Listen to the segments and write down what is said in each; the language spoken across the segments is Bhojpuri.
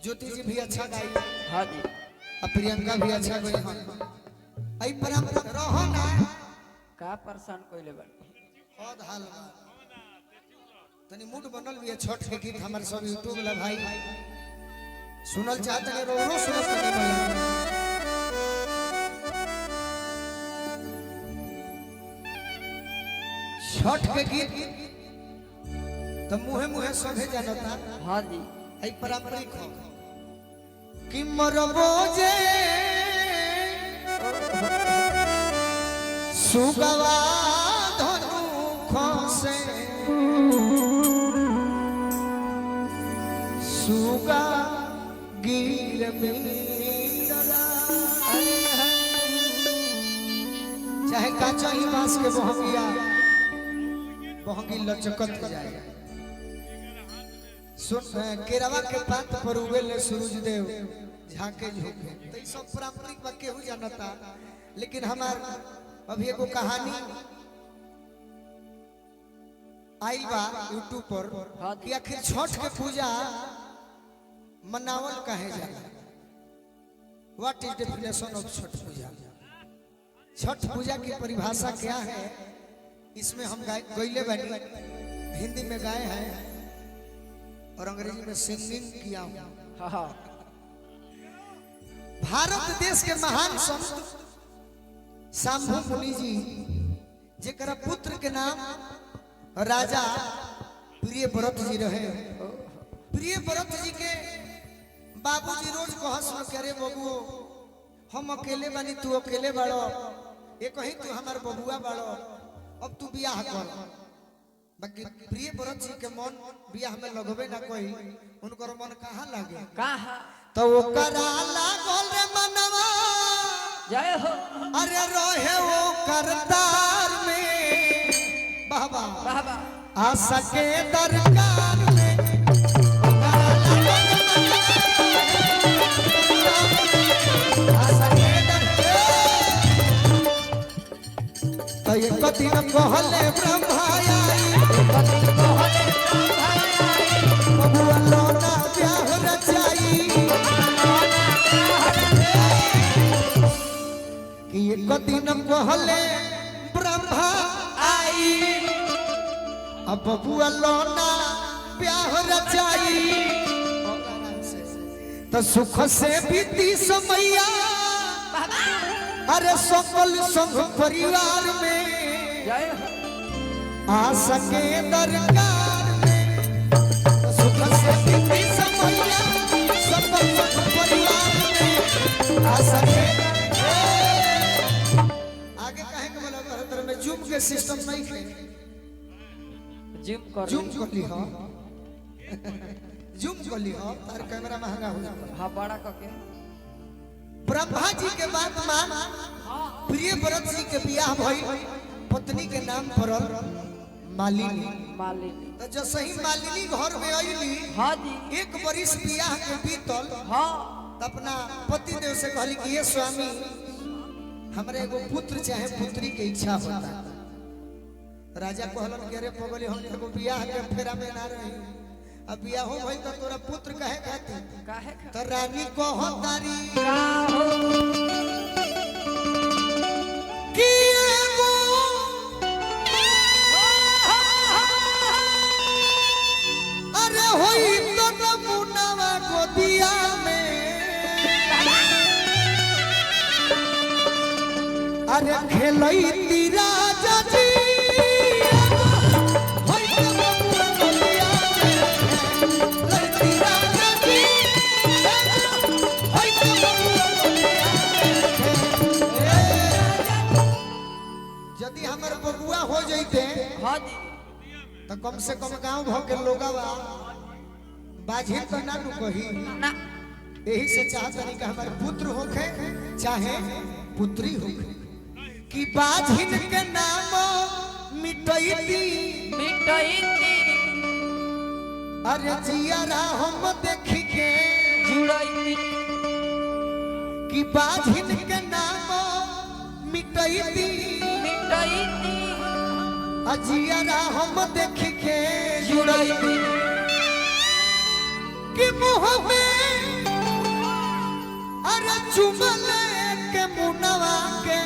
ज्योति जी भी अच्छा गाई। हाँ जी। अब प्रियंका भी अच्छा गई। हाँ आई परम रहो ना का परेशान कोई ले बन बहुत हाल तनी मूड बनल भी छठ के गीत हमारे सब यूट्यूब वाला भाई सुनल चाहते हैं रो सुनल तनी छठ के गीत तो मुहे मुहे सभे जानता। हाँ जी। आई पारंपरिक हो कि मरबो जे सुगवा धनु खोसे सुगा गिर मिलरा चाहे काचा ही बांस के बहंगी लचकत जाए। सुन केरवा के पात पर उगेले सूरज देव झाके झोंके तो ये सब पारंपरिक बात केहू जानता। लेकिन हमार अभी एगो कहानी आई बा यूट्यूब पर कि आखिर छठ के पूजा मनावल कहे जाला। What is definition of Chhath Puja? Chhath Puja की परिभाषा क्या है? इसमें हम गईले बनी हिंदी में गाए हैं और अंग्रेजी में सिंगिंग किया हूं। हाँ। भारत देश के महान संत शंभु मुनि जी जेकरा पुत्र के नाम राजा प्रियव्रत जी रहे। प्रियव्रत जी के बाबूजी रोज कहस करे बबुओ हम अकेले बानी तू अकेले बाड़ो ये कहीं तू हमार बबुआ बाड़ो अब तू बियाह कर। बाकी प्रियव्रत जी के मन बियाह में लगबे ना कोई उनकर मन कहाँ लागे कहाँ तो वो करा लागल रे मनवा जय हो। अरे रोहे वो करतार में बाबा बाबा आ सके दरकार में तो एक दिन कहले ब्रह्माया बबुआ लोना ब्याह रचाई कि एक दिन कहले ब्रह्मा आई अब बबुआ लोना ब्याह रचाई तो सुख से बीती समैया अरे सकल संग परिवार में जय हो। आ सके दरकार में तो सुख से बीती समैया सकल संग परिवार में आ सके। आगे कहे के बोला भारत में जूम के सिस्टम नहीं है। जूम कर ली हो जूम कर ली हो तार कैमरा महंगा हो जाता। हाँ बड़ा कके ब्रह्मा जी के बाद मान प्रियव्रत जी के बियाह भई पत्नी के नाम पड़ल मालिनी। मालिनी तो जैसे ही मालिनी घर में आईली हाँ जी। एक बरिस बियाह के बीतल हाँ तो अपना पति देव से कहली कि ये स्वामी हमरे एगो पुत्र चाहे पुत्री के इच्छा होता। राजा कहलन कि अरे पगली हम एगो बियाह के फेरा में ना रही अब बियाह हो भाई तो तोरा पुत्र कहे खातिर काहे तो रानी को तारी कि एगो अरे होई तो नमुनावा गोदिया में अरे खेलई तीरा जजी यदि हमारे बबुआ हो जाते हाँ जी तो कम से कम गांव भर के लोग बाजी तो ना नु कही ना यही से चाहता नहीं कि हमारे पुत्र होखे चाहे पुत्री होखे कि बाजिन के नाम मिटैती मिटैती अरे जियारा हम देखी के जुड़ैती कि बाजिन के नाम मिटैती मिटैती अजियारा हम देखी के जुड़ैती कि मुँह में चुमले के मुनवा के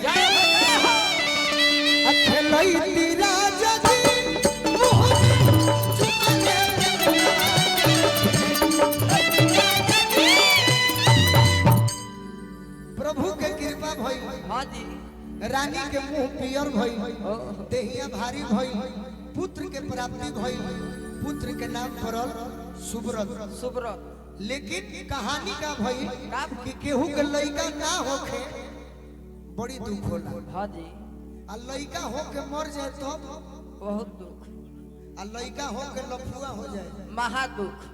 जय हो अखलई राजा जी मुँह में चुमले के मुनवा के। प्रभु के कृपा भई हाँ जी रानी के मुंह पियर भई ओहो। देहिया भारी भई पुत्र के प्राप्ति भई पुत्र के नाम पड़ल सुब्रत। सुब्रत लेकिन कहानी का भई का भई? कि केहू के लइका ना होखे बड़ी दुख होला हाँ जी आ लइका होके मर जाए तो बहुत दुख आ लइका होके लफुआ हो जाए महादुख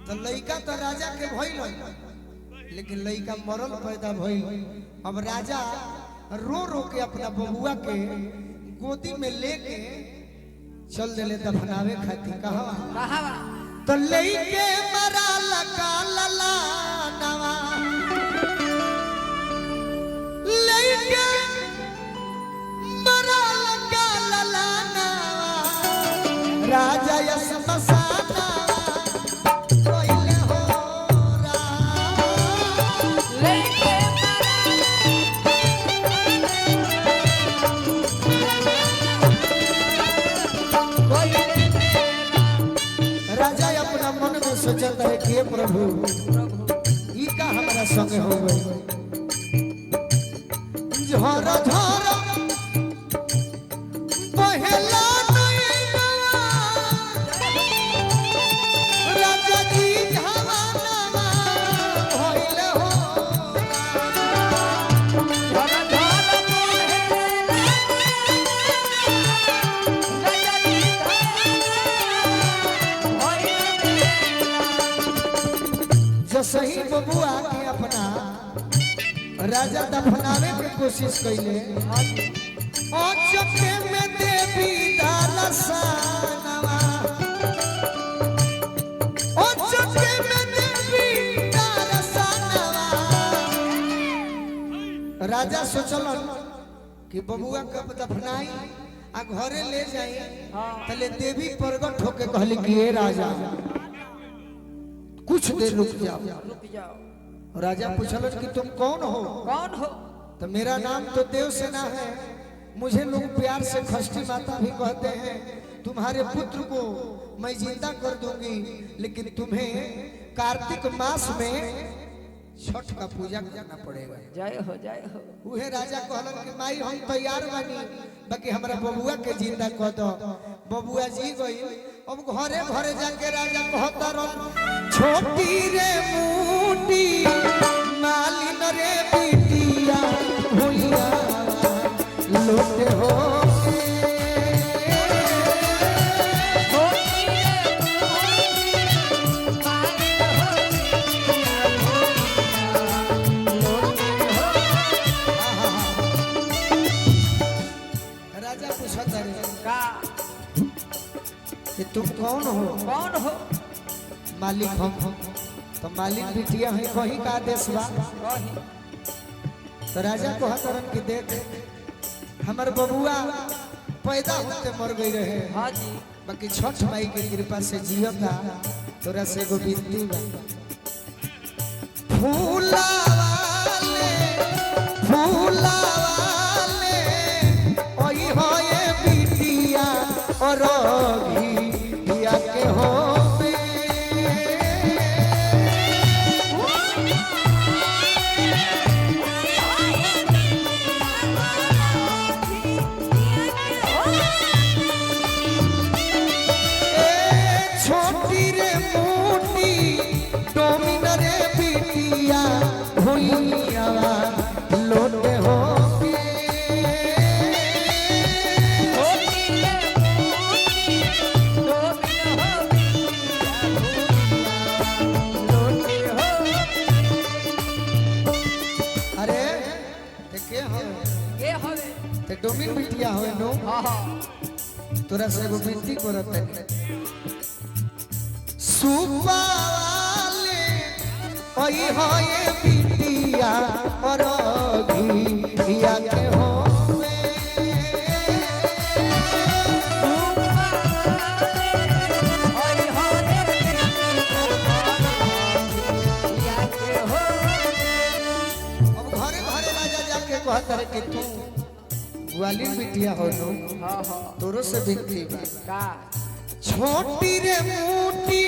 तो लइका तो राजा के भइल लेकिन लइका मरल पैदा भइल। अब राजा रो रो के अपना बबुआ के गोदी में लेके चल दिले दफनावे खातिर कहा कहा तो लेके मरा लगा लला नवा लेके मरा लगा लला नवा राजा यस मसाना कोइले हो रा लेके राजा अपना मन में सोचता है कि हे प्रभु ई का हमारा संग हो गई झर झर पहला नैना राजा जी जवाना भइल हो जैसे ही बबुआ के अपना राजा दफनावे के कोशिश कैले और चके में देवी दालसानवा और चके में देवी दालसानवा राजा सोचलन कि बबुआ कब दफनाई आ घरे ले जाई तले देवी प्रगट होके कहली कि हे राजा कुछ देर रुक जाओ। रुक जाओ राजा पूछलन कि तुम कौन हो कौन हो तो मेरा नाम तो देव सेना है मुझे लोग प्यार से खष्टी माता भी कहते हैं तुम्हारे पुत्र को मैं जिंदा कर दूंगी लेकिन तुम्हें कार्तिक मास में छठ का पूजा करना पड़ेगा। जय हो उहे राजा कहलन कि माई हम तैयार बानी बाकी हमरा बबुआ के जिंदा कर दो। बबुआ जी गई अब घरे घरे जाके राजा कहता रह छोटी रे मुंडी मालिन रे बिटिया भुइया लोटे हो राजा पूछता रे का कि तुम कौन हो मालिक हम तो मालिक बिटिया है कहीं का आदेश बा कही तो राजा को हतरन की देख हमार बबुआ पैदा होते मर गई रहे हाँ जी बाकी छठ माई की कृपा से जियता तोरा से एगो विनती बा फूला वाले ओई होए बिटिया और घिया के हो छोटी रे मोटी डोमिन रे बिटिया भुइया लोटे हो अरे ते के हो के हवे ते डोमिन बिटिया हो नो हाँ तोरा से एगो विनती करत है सुपाले ओई होए बिटिया और घिया के हो कहता रे कि तू ग्वालियर बिटिया हो नो हाँ हाँ तोरो से बिनती बा का छोटी रे मोटी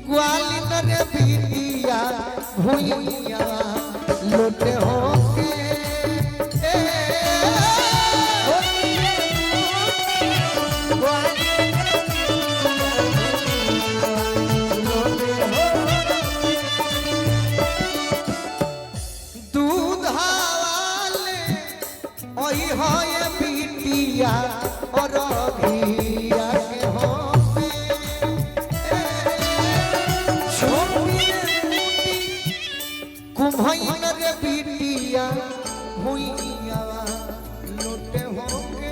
ग्वालियर रे बिटिया भुइया लोटे हो के दूध वाले ओई होए बिटिया और भिया के हो कुम्हैन रे बिटिया भुइया लोटे होके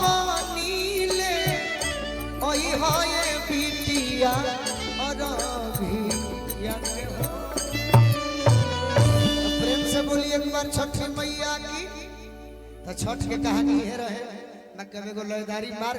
धपनीले ओई होए बिटिया और भिया के हो। प्रेम से बोलिए एक बार छठी मैया की। तो छठ के कहानी है रहे मैं कभी को लयदारी मार